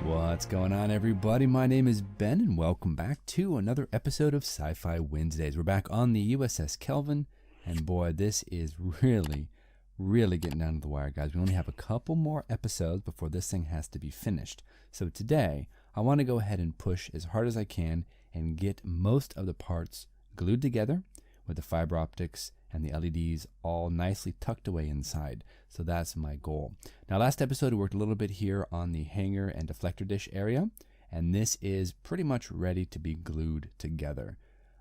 What's going on, everybody? My name is Ben, and welcome back to another episode of Sci-Fi Wednesdays. We're back on the USS Kelvin, and boy, this is really getting down to the wire, guys. We only have a couple more episodes before this thing has to be finished. So today, I want to go ahead and push as hard as I can and get most of the parts glued together with the fiber optics and the LEDs all nicely tucked away inside. So that's my goal. Now, last episode, we worked a little bit here on the hangar and deflector dish area, and this is pretty much ready to be glued together.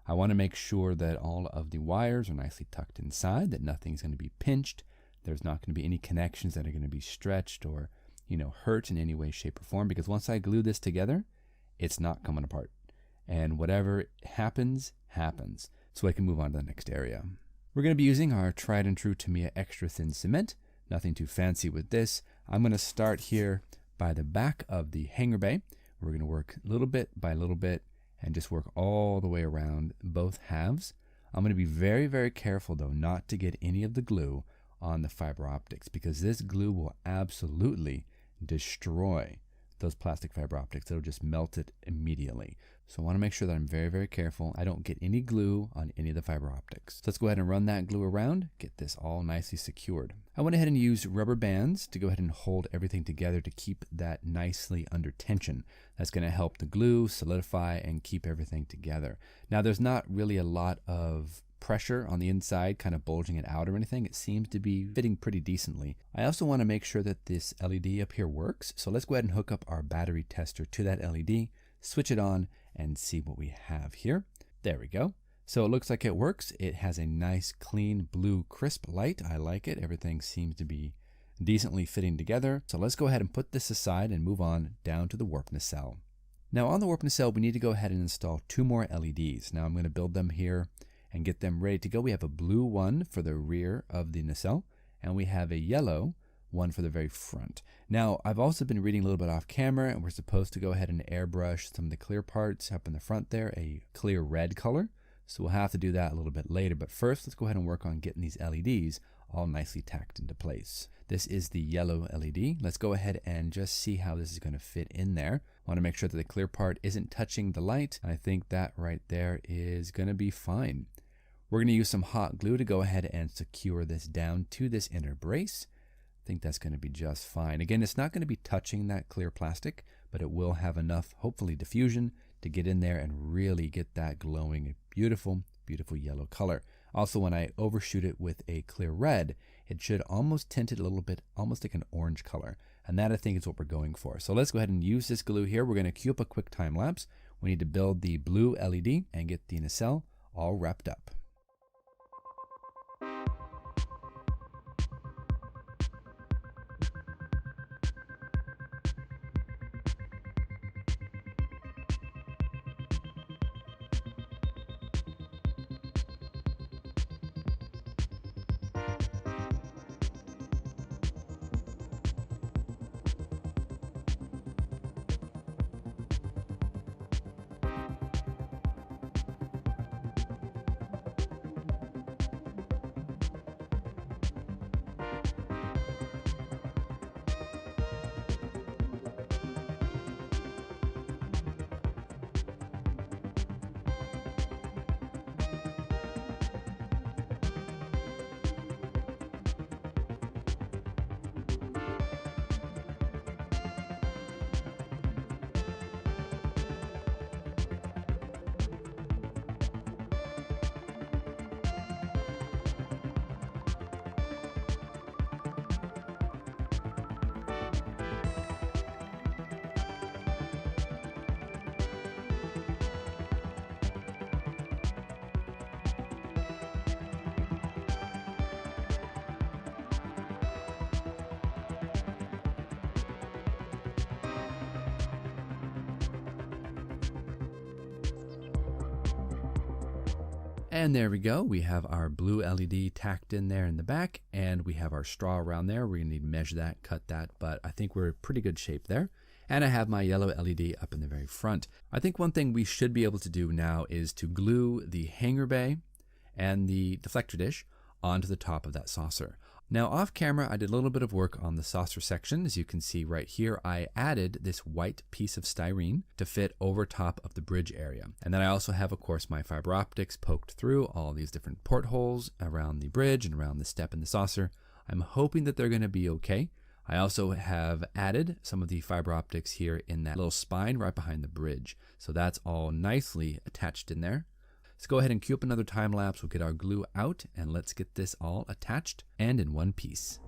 I want to make sure that all of the wires are nicely tucked inside, that nothing's going to be pinched. There's not going to be any connections that are going to be stretched or, hurt in any way, shape, or form, because once I glue this together, it's not coming apart. And whatever happens, happens. So I can move on to the next area. We're going to be using our tried and true Tamiya extra thin cement. Nothing too fancy with this. I'm going to start here by the back of the hangar bay. We're going to work little bit by little bit and just work all the way around both halves. I'm going to be very, very careful, though, not to get any of the glue on the fiber optics, because this glue will absolutely destroy those plastic fiber optics. It'll just melt it immediately. So I want to make sure that I'm very, very careful. I don't get any glue on any of the fiber optics. So let's go ahead and run that glue around, get this all nicely secured. I went ahead and used rubber bands to go ahead and hold everything together to keep that nicely under tension. That's going to help the glue solidify and keep everything together. Now, there's not really a lot of pressure on the inside, kind of bulging it out or anything. It seems to be fitting pretty decently. I also want to make sure that this LED up here works. So let's go ahead and hook up our battery tester to that LED, switch it on, and see what we have here. There we go. So it looks like it works. It has a nice, clean, blue, crisp light. I like it. Everything seems to be decently fitting together. So let's go ahead and put this aside and move on down to the warp nacelle. Now on the warp nacelle, we need to go ahead and install 2 more LEDs. Now I'm going to build them here and get them ready to go. We have a blue one for the rear of the nacelle, and we have a yellow one for the very front. Now, I've also been reading a little bit off camera, and we're supposed to go ahead and airbrush some of the clear parts up in the front there, a clear red color. So we'll have to do that a little bit later. But first, let's go ahead and work on getting these LEDs all nicely tacked into place. This is the yellow LED. Let's go ahead and just see how this is going to fit in there. I want to make sure that the clear part isn't touching the light. I think that right there is going to be fine. We're going to use some hot glue to go ahead and secure this down to this inner brace. I think that's going to be just fine. Again, it's not going to be touching that clear plastic, but it will have enough, hopefully, diffusion to get in there and really get that glowing, beautiful, beautiful yellow color. Also, when I overshoot it with a clear red, it should almost tint it a little bit, almost like an orange color. And that, I think, is what we're going for. So let's go ahead and use this glue here. We're going to cue up a quick time lapse. We need to build the blue LED and get the nacelle all wrapped up. And there we go. We have our blue LED tacked in there in the back, and we have our straw around there. We're going to need to measure that, cut that, but I think we're in pretty good shape there. And I have my yellow LED up in the very front. I think one thing we should be able to do now is to glue the hangar bay and the deflector dish onto the top of that saucer. Now off camera, I did a little bit of work on the saucer section. As you can see right here, I added this white piece of styrene to fit over top of the bridge area. And then I also have, of course, my fiber optics poked through all these different portholes around the bridge and around the step in the saucer. I'm hoping that they're going to be okay. I also have added some of the fiber optics here in that little spine right behind the bridge. So that's all nicely attached in there. Let's go ahead and cue up another time lapse. We'll get our glue out and let's get this all attached and in one piece.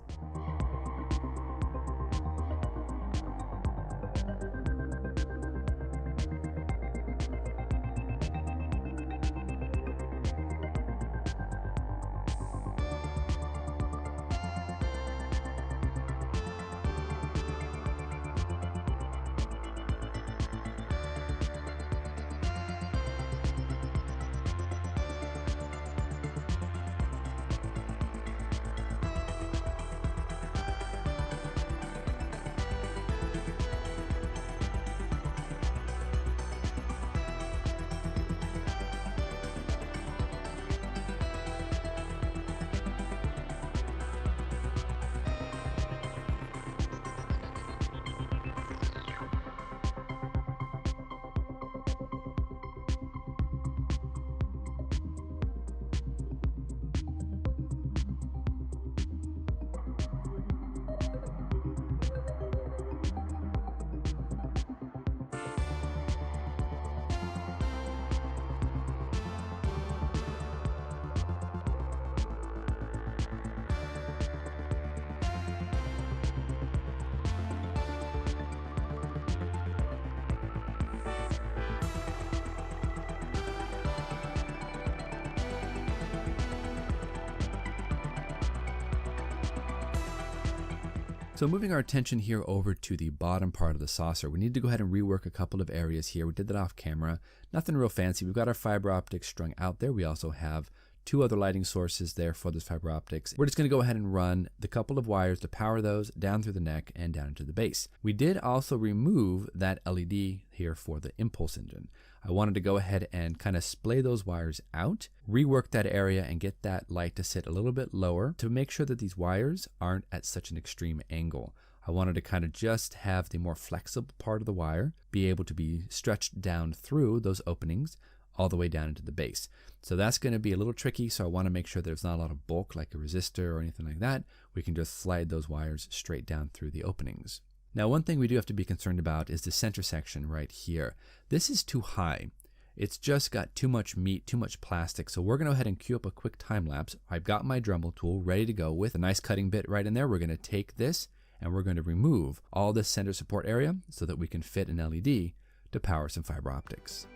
So moving our attention here over to the bottom part of the saucer, we need to go ahead and rework a couple of areas here. We did that off camera. Nothing real fancy. We've got our fiber optics strung out there. We also have two other lighting sources there for those fiber optics. We're just going to go ahead and run the couple of wires to power those down through the neck and down into the base. We did also remove that LED here for the impulse engine. I wanted to go ahead and kind of splay those wires out, rework that area and get that light to sit a little bit lower to make sure that these wires aren't at such an extreme angle. I wanted to kind of just have the more flexible part of the wire be able to be stretched down through those openings all the way down into the base. So that's going to be a little tricky, so I want to make sure there's not a lot of bulk like a resistor or anything like that. We can just slide those wires straight down through the openings. Now, one thing we do have to be concerned about is the center section right here. This is too high. It's just got too much meat, too much plastic. So we're going to go ahead and cue up a quick time lapse. I've got my Dremel tool ready to go with a nice cutting bit right in there. We're going to take this and we're going to remove all this center support area so that we can fit an LED to power some fiber optics.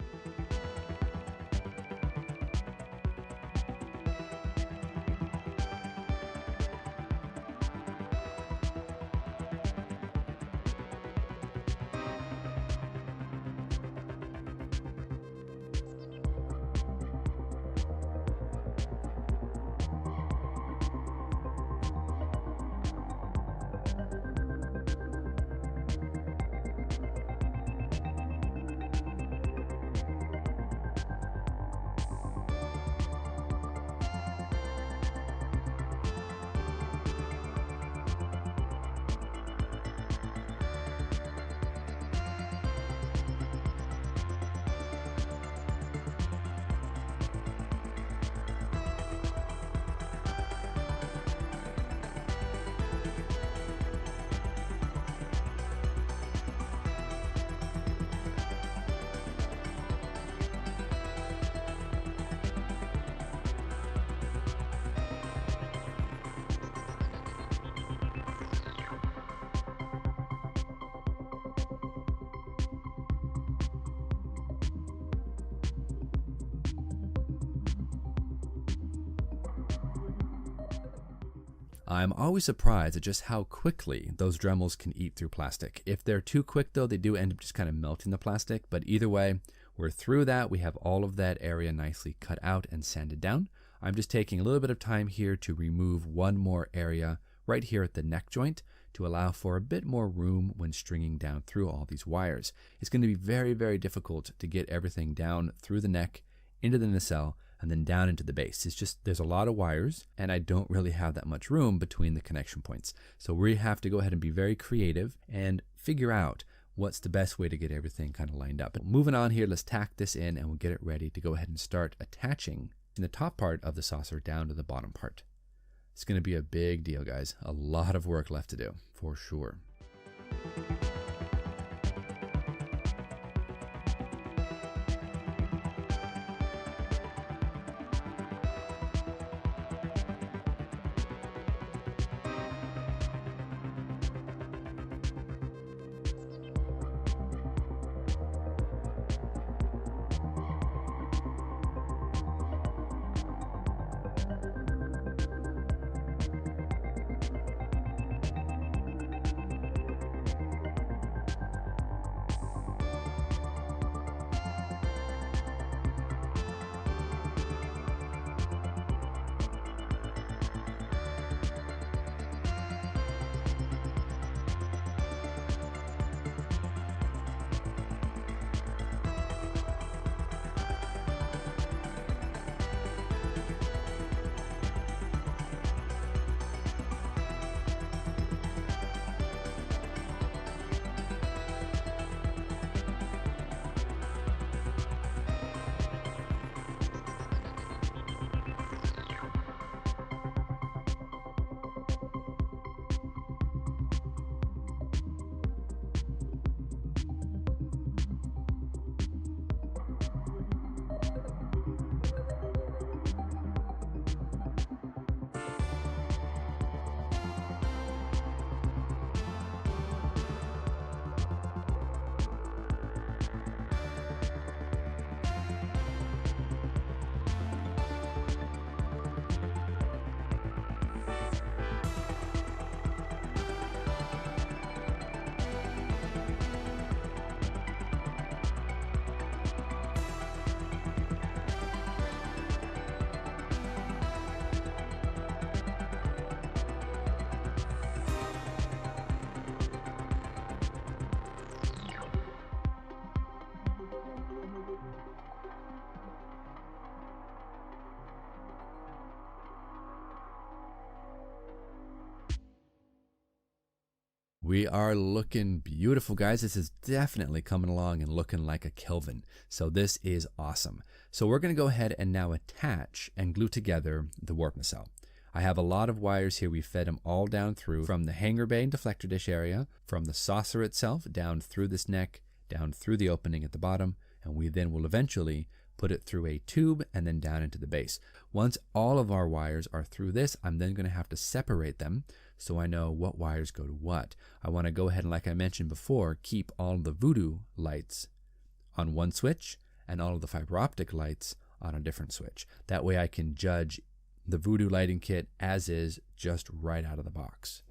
I'm always surprised at just how quickly those Dremels can eat through plastic. If they're too quick though, they do end up just kind of melting the plastic, but either way, we're through that. We have all of that area nicely cut out and sanded down. I'm just taking a little bit of time here to remove one more area right here at the neck joint to allow for a bit more room when stringing down through all these wires. It's going to be very, very difficult to get everything down through the neck into the nacelle and then down into the base. It's just, there's a lot of wires, and I don't really have that much room between the connection points. So we have to go ahead and be very creative and figure out what's the best way to get everything kind of lined up. But moving on here, let's tack this in and we'll get it ready to go ahead and start attaching the top part of the saucer down to the bottom part. It's going to be a big deal, guys. A lot of work left to do, for sure. We are looking beautiful, guys. This is definitely coming along and looking like a Kelvin. So this is awesome. So we're going to go ahead and now attach and glue together the warp nacelle. I have a lot of wires here. We fed them all down through from the hangar bay and deflector dish area, from the saucer itself down through this neck, down through the opening at the bottom, and we then will eventually put it through a tube and then down into the base. Once all of our wires are through this, I'm then going to have to separate them so I know what wires go to what. I want to go ahead and, like I mentioned before, keep all of the voodoo lights on one switch and all of the fiber optic lights on a different switch. That way I can judge the voodoo lighting kit as is, just right out of the box.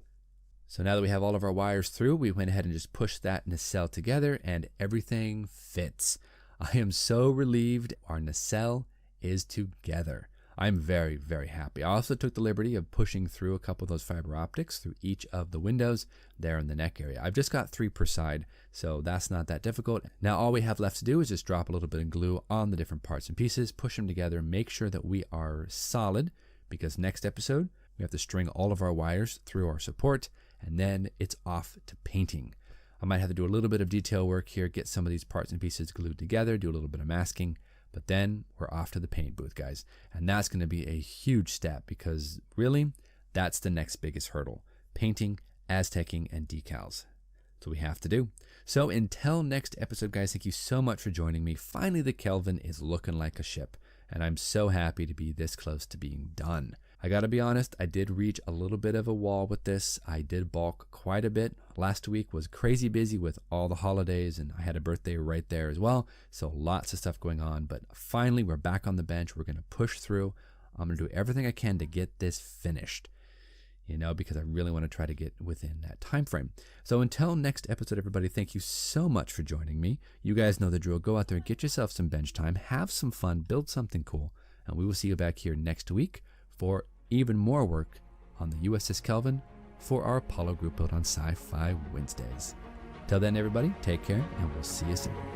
So now that we have all of our wires through, we went ahead and just pushed that nacelle together and everything fits. I am so relieved our nacelle is together. I'm very, very happy. I also took the liberty of pushing through a couple of those fiber optics through each of the windows there in the neck area. I've just got 3 per side, so that's not that difficult. Now all we have left to do is just drop a little bit of glue on the different parts and pieces, push them together, make sure that we are solid, because next episode we have to string all of our wires through our support, and then it's off to painting. I might have to do a little bit of detail work here, get some of these parts and pieces glued together, do a little bit of masking, but then we're off to the paint booth, guys. And that's going to be a huge step, because really, that's the next biggest hurdle. Painting, Aztecing, and decals. That's what we have to do. So until next episode, guys, thank you so much for joining me. Finally, the Kelvin is looking like a ship, and I'm so happy to be this close to being done. I gotta be honest, I did reach a little bit of a wall with this. I did balk quite a bit. Last week was crazy busy with all the holidays, and I had a birthday right there as well. So lots of stuff going on, but finally we're back on the bench. We're gonna push through. I'm gonna do everything I can to get this finished, because I really want to try to get within that time frame. So until next episode, everybody, thank you so much for joining me. You guys know the drill. Go out there and get yourself some bench time, have some fun, build something cool, and we will see you back here next week for even more work on the USS Kelvin for our Apollo group build on Sci-Fi Wednesdays. Till then, everybody, take care, and we'll see you soon.